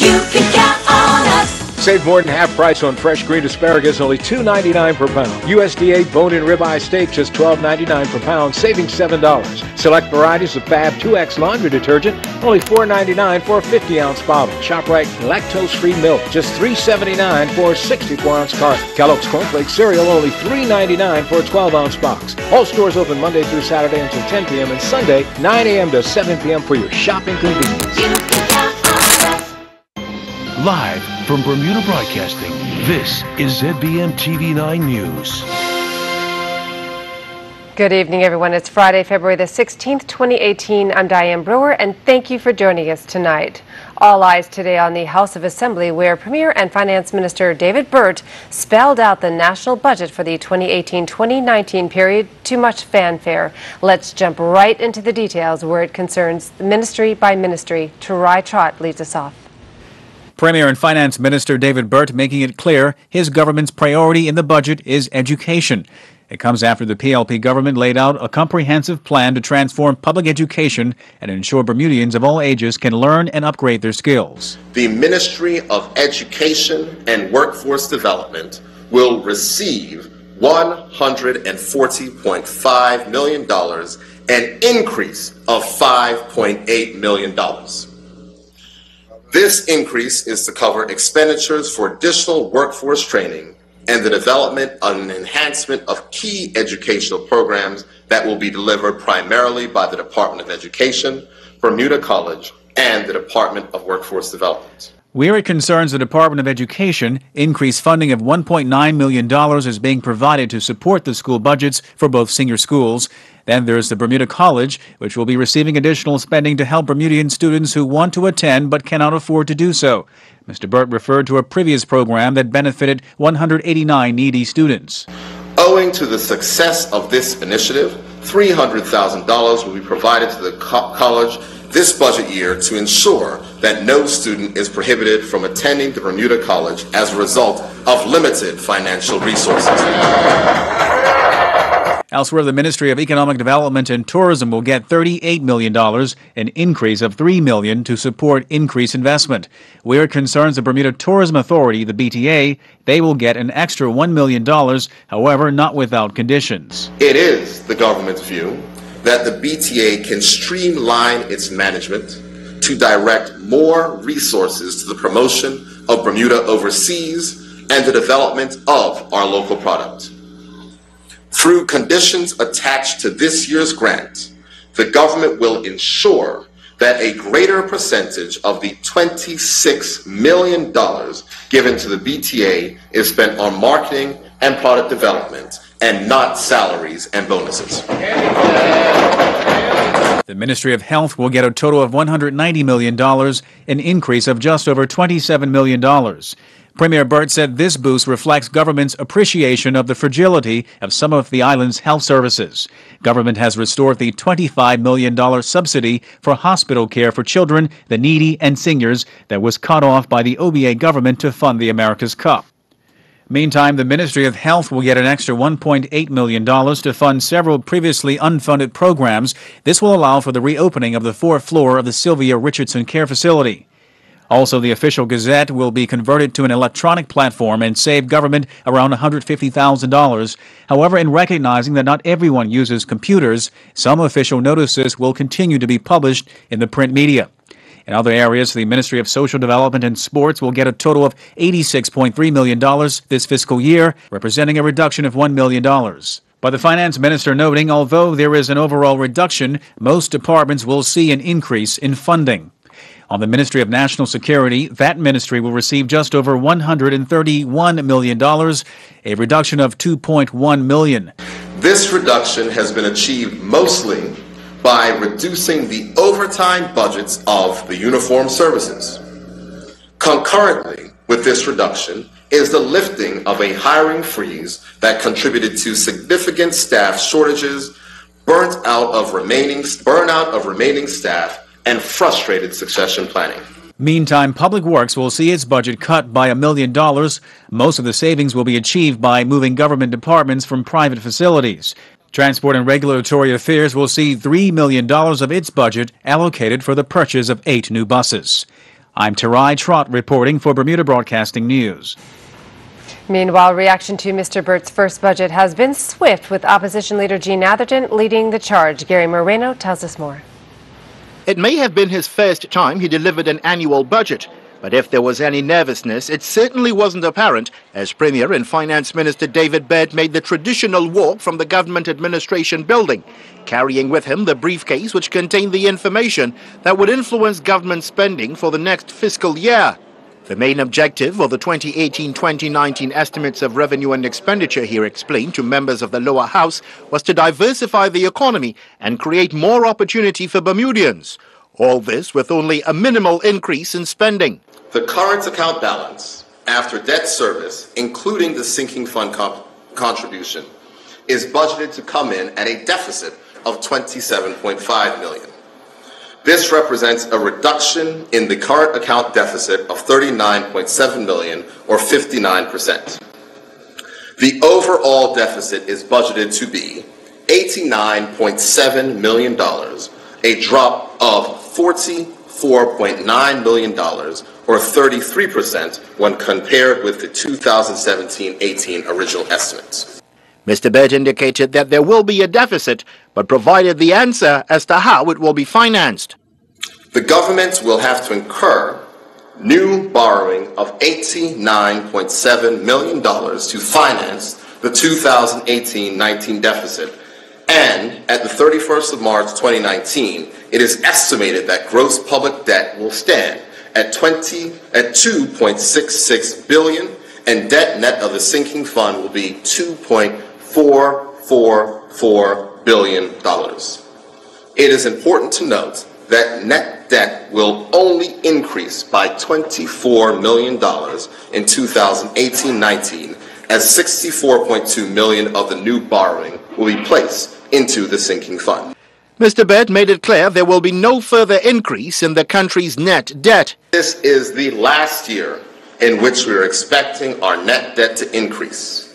You can count on us. Save more than half price on fresh green asparagus, only $2.99 per pound. USDA bone-in ribeye steak, just $12.99 per pound, saving $7. Select varieties of Fab 2X laundry detergent, only $4.99 for a 50-ounce bottle. ShopRite lactose-free milk, just $3.79 for a 64-ounce carton. Kellogg's Cornflakes cereal, only $3.99 for a 12-ounce box. All stores open Monday through Saturday until 10 p.m. and Sunday, 9 a.m. to 7 p.m. for your shopping convenience. You can count on us. Live from Bermuda Broadcasting, this is ZBM TV9 News. Good evening, everyone. It's Friday, February the 16th, 2018. I'm Diane Brewer, and thank you for joining us tonight. All eyes today on the House of Assembly, where Premier and Finance Minister David Burt spelled out the national budget for the 2018-2019 period to much fanfare. Let's jump right into the details where it concerns ministry by ministry. Tarai Trott leads us off. Premier and Finance Minister David Burt making it clear his government's priority in the budget is education. It comes after the PLP government laid out a comprehensive plan to transform public education and ensure Bermudians of all ages can learn and upgrade their skills. The Ministry of Education and Workforce Development will receive $140.5 million, an increase of $5.8 million. This increase is to cover expenditures for additional workforce training and the development and enhancement of key educational programs that will be delivered primarily by the Department of Education, Bermuda College, and the Department of Workforce Development. Where it concerns the Department of Education, increased funding of $1.9 million is being provided to support the school budgets for both senior schools. Then there's the Bermuda College, which will be receiving additional spending to help Bermudian students who want to attend but cannot afford to do so. Mr. Burt referred to a previous program that benefited 189 needy students. Owing to the success of this initiative, $300,000 will be provided to the college this budget year to ensure that no student is prohibited from attending the Bermuda College as a result of limited financial resources. Elsewhere, the Ministry of Economic Development and Tourism will get $38 million, an increase of $3 million to support increased investment. Where it concerns the Bermuda Tourism Authority, the BTA, they will get an extra $1 million, however, not without conditions. It is the government's view that the BTA can streamline its management to direct more resources to the promotion of Bermuda overseas and the development of our local product. Through conditions attached to this year's grant, the government will ensure that a greater percentage of the $26 million given to the BTA is spent on marketing and product development and not salaries and bonuses. The Ministry of Health will get a total of $190 million, an increase of just over $27 million. Premier Burt said this boost reflects government's appreciation of the fragility of some of the island's health services. Government has restored the $25 million subsidy for hospital care for children, the needy, and seniors that was cut off by the OBA government to fund the America's Cup. Meantime, the Ministry of Health will get an extra $1.8 million to fund several previously unfunded programs. This will allow for the reopening of the fourth floor of the Sylvia Richardson Care Facility. Also, the official Gazette will be converted to an electronic platform and save government around $150,000. However, in recognizing that not everyone uses computers, some official notices will continue to be published in the print media. In other areas, the Ministry of Social Development and Sports will get a total of $86.3 million this fiscal year, representing a reduction of $1 million. But the finance minister noting, although there is an overall reduction, most departments will see an increase in funding. On the Ministry of National Security, that ministry will receive just over $131 million, a reduction of $2.1 million. This reduction has been achieved mostly by reducing the overtime budgets of the uniformed services. Concurrently with this reduction is the lifting of a hiring freeze that contributed to significant staff shortages, burnout of remaining staff, and frustrated succession planning. Meantime, Public Works will see its budget cut by $1 million. Most of the savings will be achieved by moving government departments from private facilities. Transport and Regulatory Affairs will see $3 million of its budget allocated for the purchase of 8 new buses. I'm Tarai Trott reporting for Bermuda Broadcasting News. Meanwhile, reaction to Mr. Burt's first budget has been swift, with opposition leader Gene Atherton leading the charge. Gary Moreno tells us more. It may have been his first time he delivered an annual budget, but if there was any nervousness, it certainly wasn't apparent as Premier and Finance Minister David Burt made the traditional walk from the government administration building, carrying with him the briefcase which contained the information that would influence government spending for the next fiscal year. The main objective of the 2018-2019 estimates of revenue and expenditure, he explained to members of the lower house, was to diversify the economy and create more opportunity for Bermudians. All this with only a minimal increase in spending. The current account balance after debt service, including the sinking fund contribution, is budgeted to come in at a deficit of $27.5 million. This represents a reduction in the current account deficit of $39.7 million, or 59%. The overall deficit is budgeted to be $89.7 million, a drop of $44.9 million, or 33% when compared with the 2017-18 original estimates. Mr. Burt indicated that there will be a deficit, but provided the answer as to how it will be financed. The government will have to incur new borrowing of $89.7 million to finance the 2018-19 deficit. And at the 31st of March 2019, it is estimated that gross public debt will stand at $2.66 billion, and debt net of the sinking fund will be $2.444 billion. It is important to note that net debt will only increase by $24 million in 2018-19, as $64.2 million of the new borrowing will be placed into the sinking fund. Mr. Burt made it clear there will be no further increase in the country's net debt. This is the last year in which we are expecting our net debt to increase.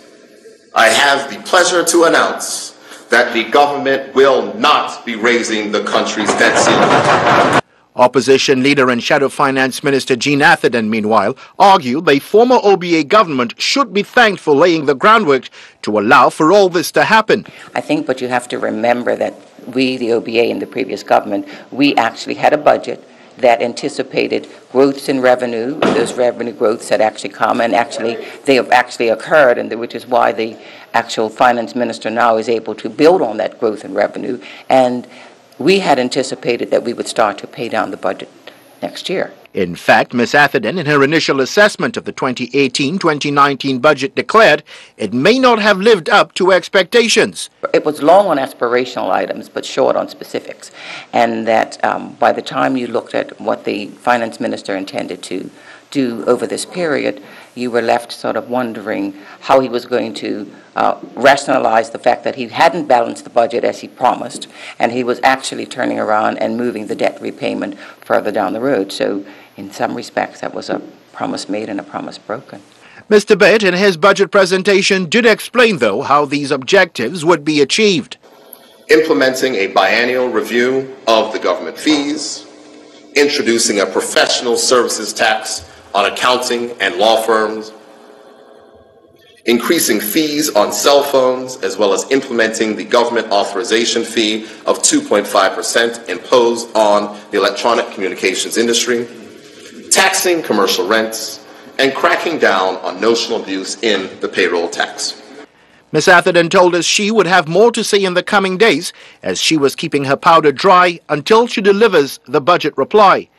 I have the pleasure to announce that the government will not be raising the country's debt ceiling. Opposition leader and Shadow Finance Minister Gene Atherton, meanwhile, argued the former OBA government should be thanked for laying the groundwork to allow for all this to happen. I think, but you have to remember that we, the OBA and the previous government, we actually had a budget that anticipated growths in revenue. Those revenue growths had actually come, and actually they have actually occurred, and which is why the actual finance minister now is able to build on that growth in revenue. And we had anticipated that we would start to pay down the budget next year. In fact, Ms. Atherton, in her initial assessment of the 2018-2019 budget, declared it may not have lived up to expectations. It was long on aspirational items, but short on specifics. And that by the time you looked at what the finance minister intended to do over this period, you were left sort of wondering how he was going to rationalize the fact that he hadn't balanced the budget as he promised, and he was actually turning around and moving the debt repayment further down the road. So in some respects, that was a promise made and a promise broken. Mr. Burt, in his budget presentation, did explain, though, how these objectives would be achieved. Implementing a biennial review of the government fees, introducing a professional services tax on accounting and law firms, increasing fees on cell phones, as well as implementing the government authorization fee of 2.5% imposed on the electronic communications industry, taxing commercial rents, and cracking down on notional abuse in the payroll tax. Ms. Atherton told us she would have more to say in the coming days, as she was keeping her powder dry until she delivers the budget reply.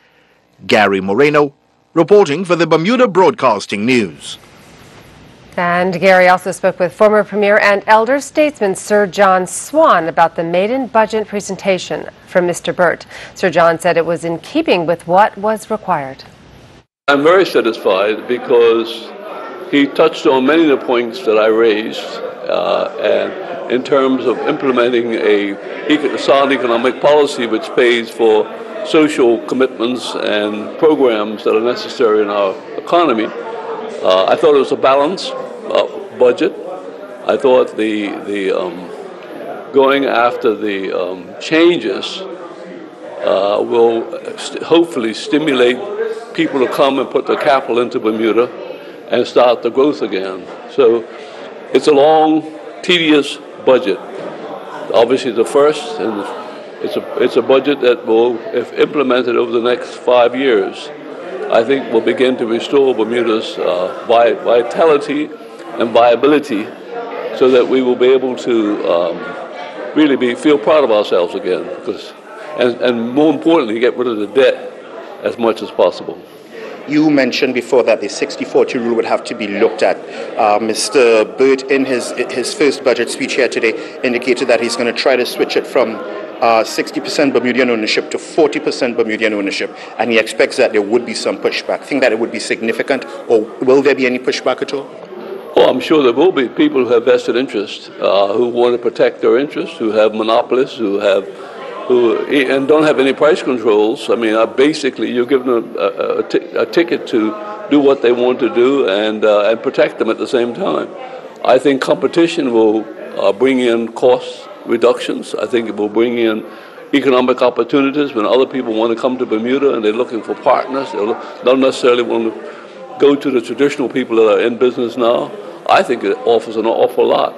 Gary Moreno, reporting for the Bermuda Broadcasting News. And Gary also spoke with former Premier and elder statesman Sir John Swan about the maiden budget presentation from Mr. Burt. Sir John said it was in keeping with what was required. I'm very satisfied because he touched on many of the points that I raised, and in terms of implementing a sound economic policy which pays for social commitments and programs that are necessary in our economy. I thought it was a balanced budget. I thought the going after the changes will hopefully stimulate people to come and put their capital into Bermuda and start the growth again. So it's a long, tedious budget. Obviously the first, and it's a budget that will, if implemented over the next 5 years, I think will begin to restore Bermuda's vitality and viability so that we will be able to really feel proud of ourselves again, and more importantly, get rid of the debt as much as possible. You mentioned before that the 60-40 rule would have to be looked at. Mr. Burt, in his first budget speech here today, indicated that he's going to try to switch it from 60% Bermudian ownership to 40% Bermudian ownership, and he expects that there would be some pushback. Think that it would be significant, or will there be any pushback at all? Well, I'm sure there will be people who have vested interest, who want to protect their interests, who have monopolists, and don't have any price controls. I mean, basically, you're giving them a ticket to do what they want to do and protect them at the same time. I think competition will bring in cost reductions. I think it will bring in economic opportunities when other people want to come to Bermuda and they're looking for partners. They don't necessarily want to go to the traditional people that are in business now. I think it offers an awful lot,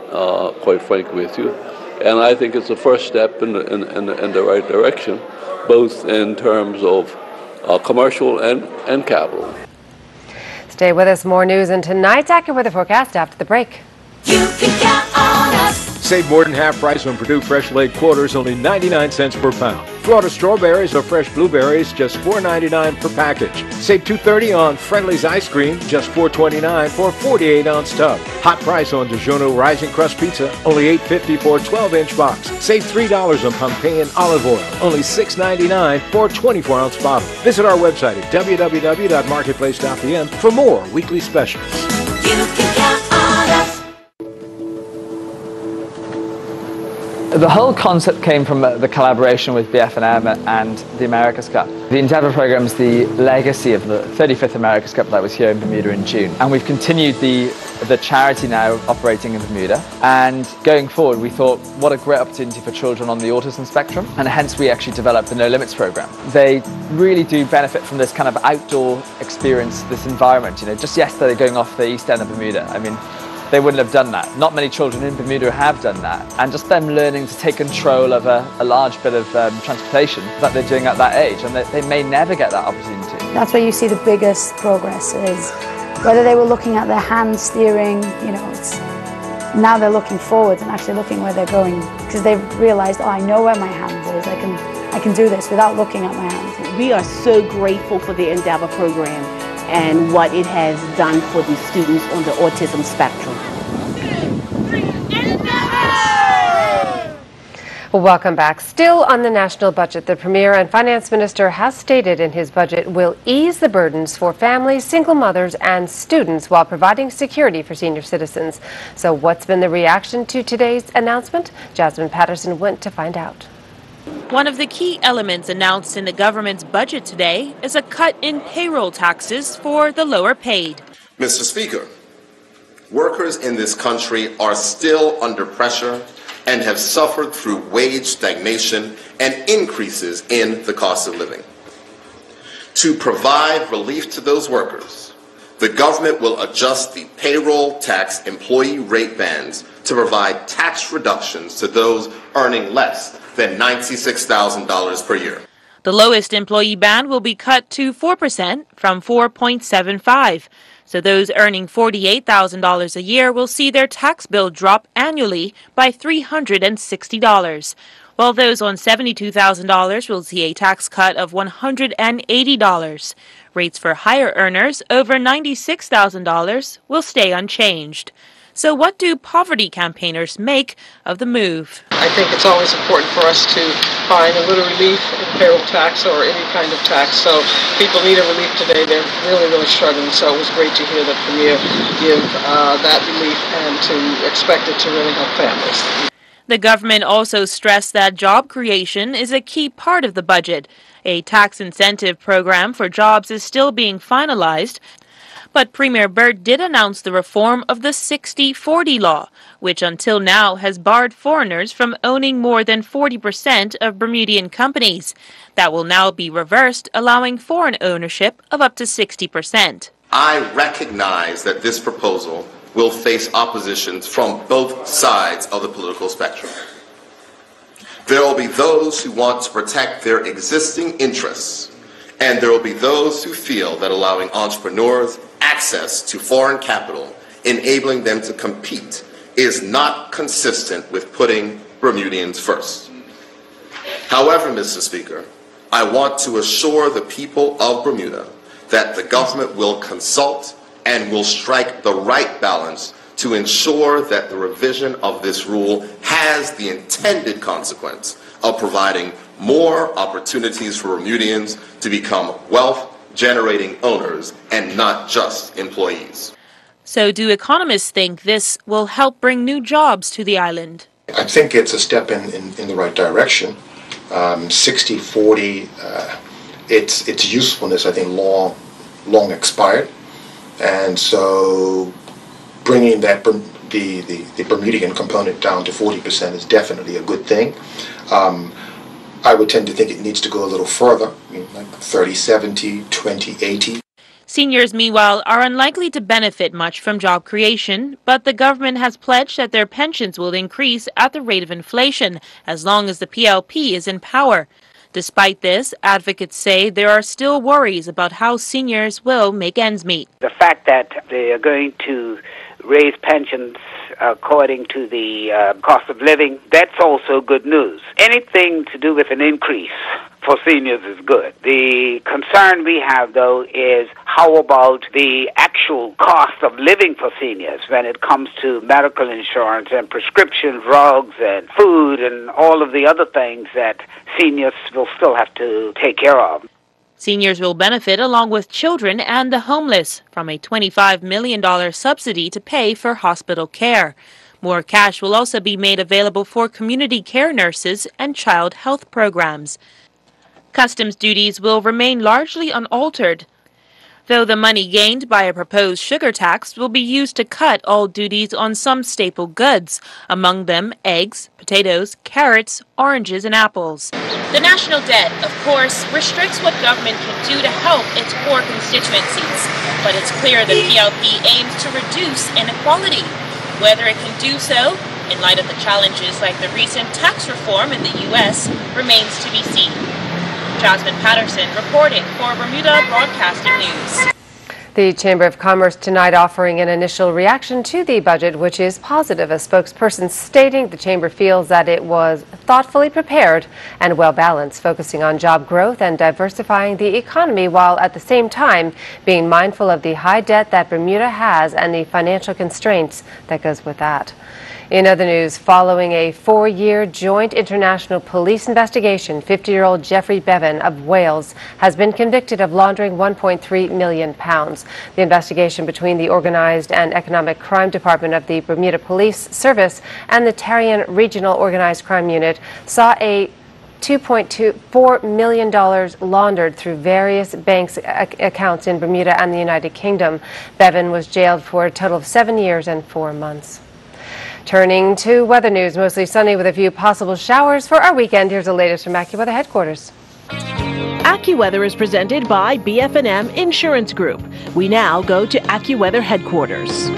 quite frankly with you. And I think it's the first step in the right direction, both in terms of commercial and capital. Stay with us. More news and tonight's accurate weather forecast after the break. You can count on us. Save more than half price on Purdue Fresh Laid Quarters, only 99 cents per pound. Florida strawberries or fresh blueberries, just $4.99 per package. Save $2.30 on Friendly's ice cream, just $4.29 for a 48-ounce tub. Hot price on DiGiorno Rising Crust Pizza, only $8.50 for a 12-inch box. Save $3 on Pompeian olive oil, only $6.99 for a 24-ounce bottle. Visit our website at www.marketplace.pm for more weekly specials. You can count on us. The whole concept came from the collaboration with BF&M and the America's Cup. The Endeavour program is the legacy of the 35th America's Cup that was here in Bermuda in June. And we've continued the charity now operating in Bermuda. And going forward, we thought, what a great opportunity for children on the autism spectrum. And hence we actually developed the No Limits program. They really do benefit from this kind of outdoor experience, this environment. You know, just yesterday going off the east end of Bermuda, I mean, they wouldn't have done that. Not many children in Bermuda have done that. And just them learning to take control of a large bit of transportation that they're doing at that age, and they may never get that opportunity. That's where you see the biggest progress is whether they were looking at their hand steering, you know, now they're looking forward and actually looking where they're going because they've realized, oh, I know where my hand is. I can do this without looking at my hand. We are so grateful for the Endeavour program and what it has done for the students on the autism spectrum. Welcome back. Still on the national budget, the Premier and Finance Minister has stated in his budget will ease the burdens for families, single mothers, and students while providing security for senior citizens. So what's been the reaction to today's announcement? Jasmine Patterson went to find out. One of the key elements announced in the government's budget today is a cut in payroll taxes for the lower paid. Mr. Speaker, workers in this country are still under pressure and have suffered through wage stagnation and increases in the cost of living. To provide relief to those workers, the government will adjust the payroll tax employee rate bands to provide tax reductions to those earning less than $96,000 per year. The lowest employee band will be cut to 4% from 4.75%. So those earning $48,000 a year will see their tax bill drop annually by $360, while those on $72,000 will see a tax cut of $180. Rates for higher earners over $96,000 will stay unchanged. So what do poverty campaigners make of the move? I think it's always important for us to find a little relief in payroll tax or any kind of tax. So people need a relief today. They're really, really struggling. So it was great to hear the Premier give that relief and to expect it to really help families. The government also stressed that job creation is a key part of the budget. A tax incentive program for jobs is still being finalized, But Premier Burt did announce the reform of the 60-40 law, which until now has barred foreigners from owning more than 40% of Bermudian companies. That will now be reversed, allowing foreign ownership of up to 60%. I recognize that this proposal will face opposition from both sides of the political spectrum. There will be those who want to protect their existing interests, and there will be those who feel that allowing entrepreneurs access to foreign capital, enabling them to compete, is not consistent with putting Bermudians first. However, Mr. Speaker, I want to assure the people of Bermuda that the government will consult and will strike the right balance to ensure that the revision of this rule has the intended consequence of providing more opportunities for Bermudians to become wealth-generating owners and not just employees. So do economists think this will help bring new jobs to the island? I think it's a step in the right direction. 60-40, its usefulness, I think, long expired. And so bringing that the Bermudian component down to 40% is definitely a good thing. I would tend to think it needs to go a little further, like 30-70, 20-80. Seniors, meanwhile, are unlikely to benefit much from job creation, but the government has pledged that their pensions will increase at the rate of inflation as long as the PLP is in power. Despite this, advocates say there are still worries about how seniors will make ends meet. The fact that they are going to raise pensions according to the cost of living, that's also good news. Anything to do with an increase for seniors is good. The concern we have, though, is how about the actual cost of living for seniors when it comes to medical insurance and prescription drugs and food and all of the other things that seniors will still have to take care of. Seniors will benefit, along with children and the homeless, from a $25 million subsidy to pay for hospital care. More cash will also be made available for community care nurses and child health programs. Customs duties will remain largely unaltered, though the money gained by a proposed sugar tax will be used to cut all duties on some staple goods, among them eggs, potatoes, carrots, oranges, and apples. The national debt, of course, restricts what government can do to help its poor constituencies, but it's clear the PLP aims to reduce inequality. Whether it can do so, in light of the challenges like the recent tax reform in the U.S., remains to be seen. Jasmine Patterson reporting for Bermuda Broadcasting News. The Chamber of Commerce tonight offering an initial reaction to the budget, which is positive. A spokesperson stating the Chamber feels that it was thoughtfully prepared and well balanced, focusing on job growth and diversifying the economy while at the same time being mindful of the high debt that Bermuda has and the financial constraints that goes with that. In other news, following a 4-year joint international police investigation, 50-year-old Jeffrey Bevan of Wales has been convicted of laundering £1.3 million. The investigation between the Organised and Economic Crime Department of the Bermuda Police Service and the Tarian Regional Organised Crime Unit saw a $2.24 million laundered through various banks' accounts in Bermuda and the United Kingdom. Bevan was jailed for a total of 7 years and 4 months. Turning to weather news, mostly sunny with a few possible showers for our weekend. Here's the latest from AccuWeather headquarters. AccuWeather is presented by BF&M Insurance Group. We now go to AccuWeather headquarters.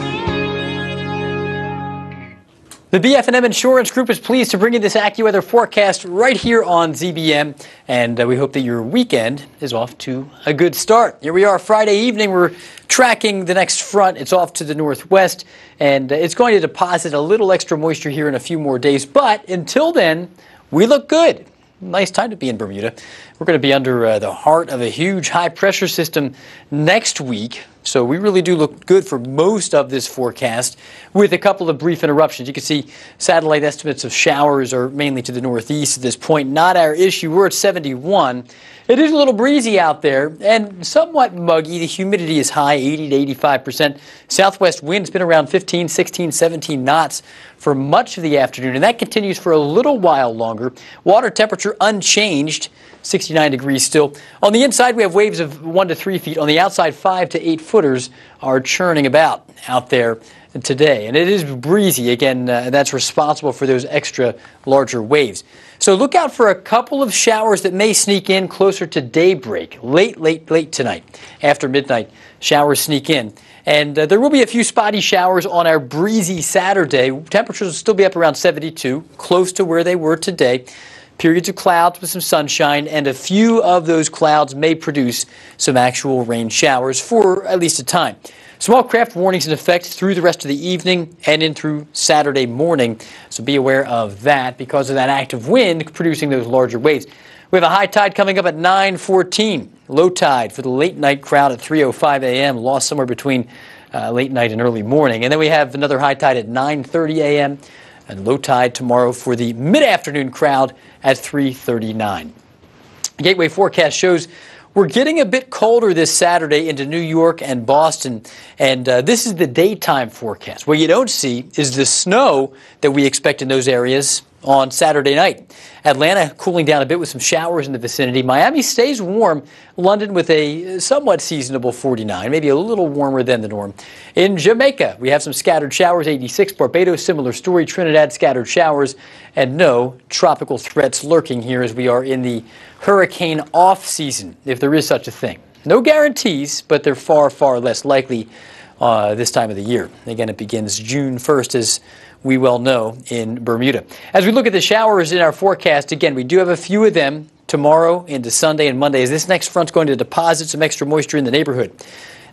The BF&M Insurance Group is pleased to bring you this AccuWeather forecast right here on ZBM, and we hope that your weekend is off to a good start. Here we are Friday evening. We're tracking the next front. It's off to the northwest, and it's going to deposit a little extra moisture here in a few more days. But until then, we look good. Nice time to be in Bermuda. We're going to be under the heart of a huge high-pressure system next week. So we really do look good for most of this forecast with a couple of brief interruptions. You can see satellite estimates of showers are mainly to the northeast at this point. Not our issue. We're at 71. It is a little breezy out there and somewhat muggy. The humidity is high, 80 to 85%. Southwest wind's been around 15, 16, 17 knots for much of the afternoon, and that continues for a little while longer. Water temperature unchanged. 69 degrees still. On the inside, we have waves of 1 to 3 feet. On the outside, 5 to 8 footers are churning about out there today. And it is breezy. Again, that's responsible for those extra larger waves. So look out for a couple of showers that may sneak in closer to daybreak. Late tonight. After midnight, showers sneak in. And there will be a few spotty showers on our breezy Saturday. Temperatures will still be up around 72, close to where they were today. Periods of clouds with some sunshine, and a few of those clouds may produce some actual rain showers for at least a time. Small craft warnings in effect through the rest of the evening and in through Saturday morning. So be aware of that because of that active wind producing those larger waves. We have a high tide coming up at 9:14. Low tide for the late night crowd at 3:05 a.m. Lost somewhere between late night and early morning. And then we have another high tide at 9:30 a.m. and low tide tomorrow for the mid-afternoon crowd at 3:39. Gateway forecast shows we're getting a bit colder this Saturday into New York and Boston, and this is the daytime forecast. What you don't see is the snow that we expect in those areas on Saturday night. Atlanta cooling down a bit with some showers in the vicinity. Miami stays warm. London with a somewhat seasonable 49, maybe a little warmer than the norm. In Jamaica, we have some scattered showers, 86. Barbados, similar story. Trinidad, scattered showers, and no tropical threats lurking here as we are in the hurricane off season, if there is such a thing. No guarantees, but they're far, far less likely this time of the year. Again, it begins June 1st, as we well know, in Bermuda. As we look at the showers in our forecast, again, we do have a few of them tomorrow into Sunday and Monday, as this next front's going to deposit some extra moisture in the neighborhood.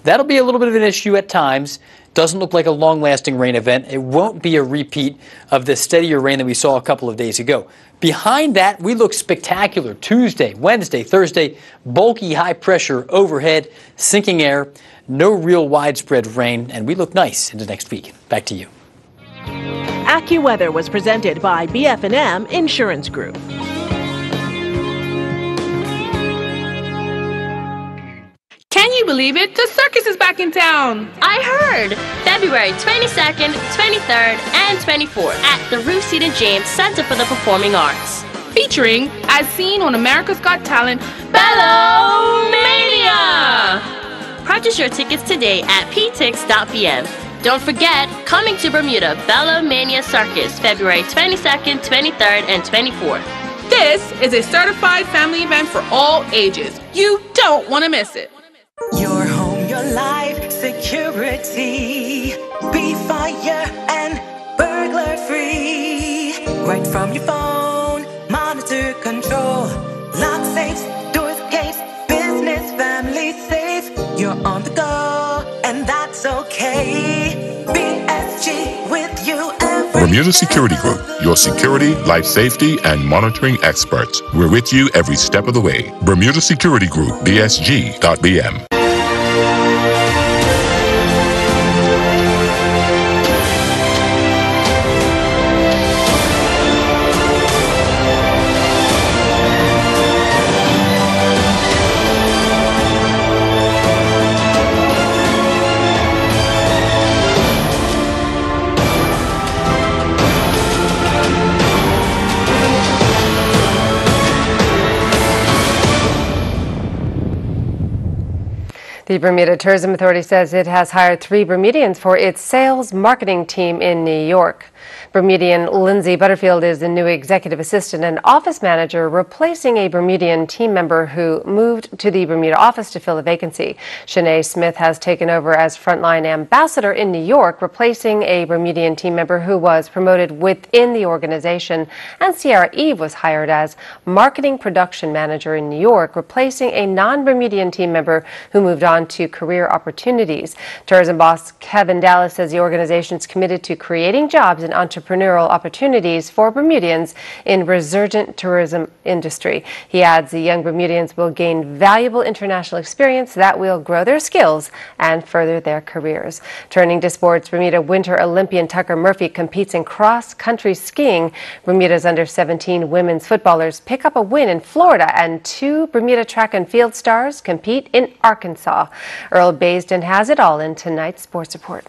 That'll be a little bit of an issue at times. Doesn't look like a long-lasting rain event. It won't be a repeat of the steadier rain that we saw a couple of days ago. Behind that, we look spectacular. Tuesday, Wednesday, Thursday, bulky high pressure overhead, sinking air, no real widespread rain, and we look nice into next week. Back to you. AccuWeather was presented by BF&M Insurance Group. Can you believe it? The circus is back in town. I heard. February 22nd, 23rd, and 24th at the Ruth Cedar James Center for the Performing Arts. Featuring, as seen on America's Got Talent, Bellomania! Purchase your tickets today at ptix.bm. Don't forget, coming to Bermuda, Bellomania Circus, February 22nd, 23rd, and 24th. This is a certified family event for all ages. You don't want to miss it. Your home, your life, security. Be fire and burglar free. Right from your phone, monitor, control. Lock safes, doors, gates, business, family safe. You're on the go, and that's okay. BSG with you every Bermuda Security Group, your security, life safety, and monitoring experts. We're with you every step of the way. Bermuda Security Group, BSG.BM. The Bermuda Tourism Authority says it has hired 3 Bermudians for its sales marketing team in New York. Bermudian Lindsay Butterfield is the new executive assistant and office manager, replacing a Bermudian team member who moved to the Bermuda office to fill a vacancy. Shanae Smith has taken over as frontline ambassador in New York, replacing a Bermudian team member who was promoted within the organization. And Sierra Eve was hired as marketing production manager in New York, replacing a non-Bermudian team member who moved on to career opportunities. Tourism boss Kevin Dallas says the organization is committed to creating jobs and entrepreneurial opportunities for Bermudians in resurgent tourism industry. He adds the young Bermudians will gain valuable international experience that will grow their skills and further their careers. Turning to sports, Bermuda Winter Olympian Tucker Murphy competes in cross-country skiing. Bermuda's under-17 women's footballers pick up a win in Florida, and 2 Bermuda track and field stars compete in Arkansas. Earl Baisden has it all in tonight's sports report.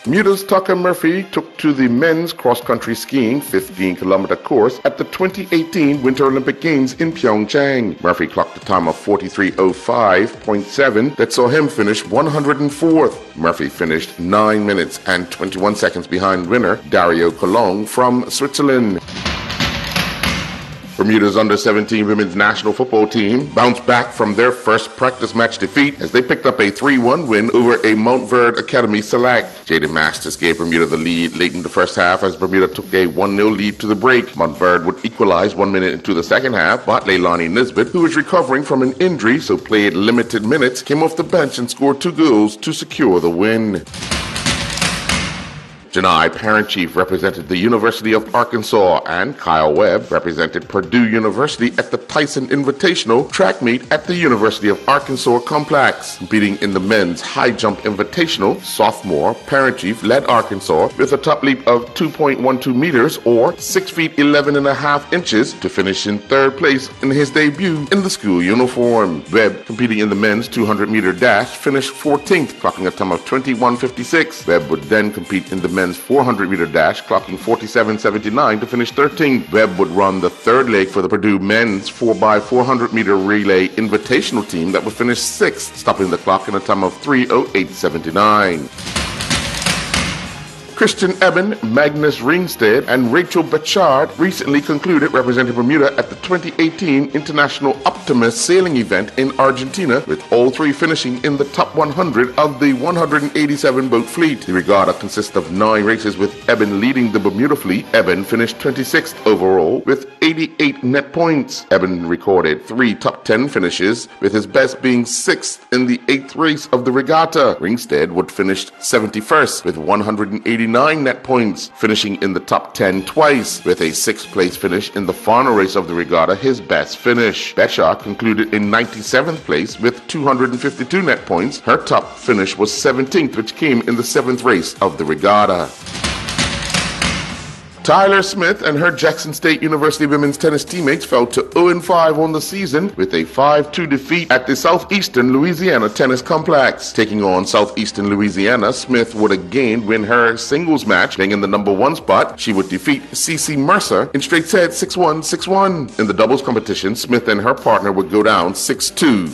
Bermuda's Tucker Murphy took to the men's cross-country skiing 15-kilometer course at the 2018 Winter Olympic Games in Pyeongchang. Murphy clocked a time of 43:05.7 that saw him finish 104th. Murphy finished 9 minutes and 21 seconds behind winner Dario Colong from Switzerland. Bermuda's under-17 women's national football team bounced back from their first practice match defeat as they picked up a 3-1 win over a Mount Verde Academy select. Jaden Masters gave Bermuda the lead late in the first half as Bermuda took a 1-0 lead to the break. Mount Verde would equalize 1 minute into the second half, but Leilani Nisbet, who was recovering from an injury so played limited minutes, came off the bench and scored 2 goals to secure the win. Janai Parent-Chief represented the University of Arkansas, and Kyle Webb represented Purdue University at the Tyson Invitational track meet at the University of Arkansas Complex. Competing in the men's high jump invitational, sophomore Parent-Chief led Arkansas with a top leap of 2.12 meters or 6 feet 11 and a half inches to finish in third place in his debut in the school uniform. Webb, competing in the men's 200-meter dash, finished 14th, clocking a time of 21:56. Webb would then compete in the men's 400-meter dash, clocking 47:79 to finish 13th. Webb would run the third leg for the Purdue men's 4x400-meter relay invitational team that would finish 6th, stopping the clock in a time of 3:08.79. Christian Eben, Magnus Ringstead, and Rachel Bechard recently concluded representing Bermuda at the 2018 International Optimus Sailing event in Argentina, with all 3 finishing in the top 100 of the 187-boat fleet. The regatta consists of 9 races, with Eben leading the Bermuda fleet. Eben finished 26th overall with 88 net points. Eben recorded 3 top 10 finishes, with his best being 6th in the 8th race of the regatta. Ringstead would finish 71st with 189 net points, finishing in the top 10 twice, with a 6th place finish in the final race of the regatta, his best finish. Bechard concluded in 97th place with 252 net points. Her top finish was 17th, which came in the 7th race of the regatta. Tyler Smith and her Jackson State University women's tennis teammates fell to 0-5 on the season with a 5-2 defeat at the Southeastern Louisiana Tennis Complex. Taking on Southeastern Louisiana, Smith would again win her singles match, being in the number 1 spot. She would defeat Cece Mercer in straight sets 6-1, 6-1. In the doubles competition, Smith and her partner would go down 6-2.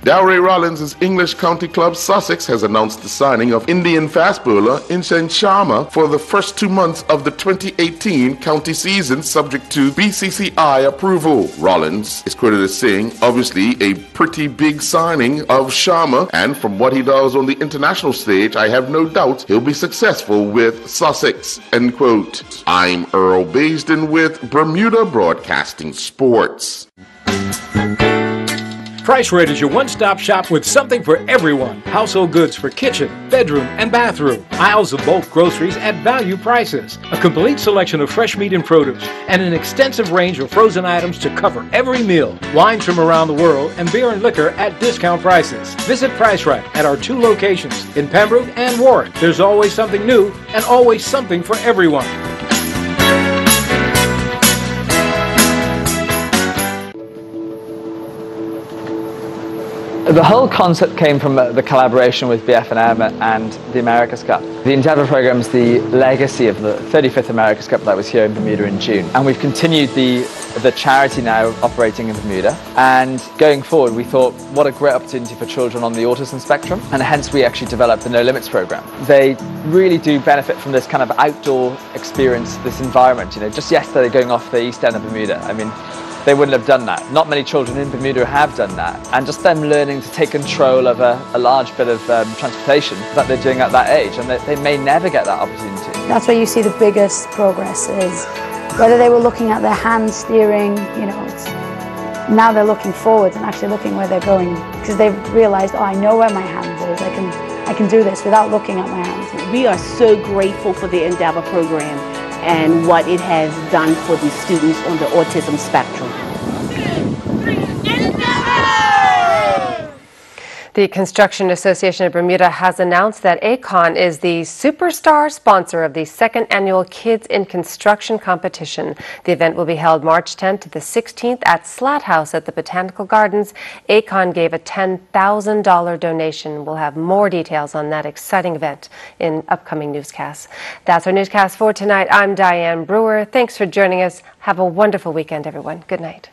Dowray Rollins' English County Club Sussex has announced the signing of Indian fast bowler Insen Sharma for the first 2 months of the 2018 county season, subject to BCCI approval. Rollins is quoted as saying, "Obviously a pretty big signing of Sharma, and from what he does on the international stage, I have no doubt he'll be successful with Sussex." End quote. I'm Earl Baisden with Bermuda Broadcasting Sports. Price Rate is your one-stop shop with something for everyone. Household goods for kitchen, bedroom, and bathroom. Aisles of bulk groceries at value prices. A complete selection of fresh meat and produce, and an extensive range of frozen items to cover every meal. Wines from around the world, and beer and liquor at discount prices. Visit Price Right at our 2 locations in Pembroke and Warwick. There's always something new and always something for everyone. The whole concept came from the collaboration with BF&M and the America's Cup. The Endeavour program is the legacy of the 35th America's Cup that was here in Bermuda in June. And we've continued the charity now operating in Bermuda. And going forward, we thought, what a great opportunity for children on the autism spectrum. And hence we actually developed the No Limits program. They really do benefit from this kind of outdoor experience, this environment. You know, just yesterday going off the east end of Bermuda, I mean, they wouldn't have done that. Not many children in Bermuda have done that. And just them learning to take control of a large bit of transportation that they're doing at that age, and they may never get that opportunity. That's where you see the biggest progress is whether they were looking at their hand steering, you know, now they're looking forward and actually looking where they're going, because they've realized, oh, I know where my hand is. I can do this without looking at my hand. We are so grateful for the Endeavour program and what it has done for the students on the autism spectrum. The Construction Association of Bermuda has announced that ACON is the superstar sponsor of the second annual Kids in Construction competition. The event will be held March 10th to the 16th at Slat House at the Botanical Gardens. ACON gave a $10,000 donation. We'll have more details on that exciting event in upcoming newscasts. That's our newscast for tonight. I'm Diane Brewer. Thanks for joining us. Have a wonderful weekend, everyone. Good night.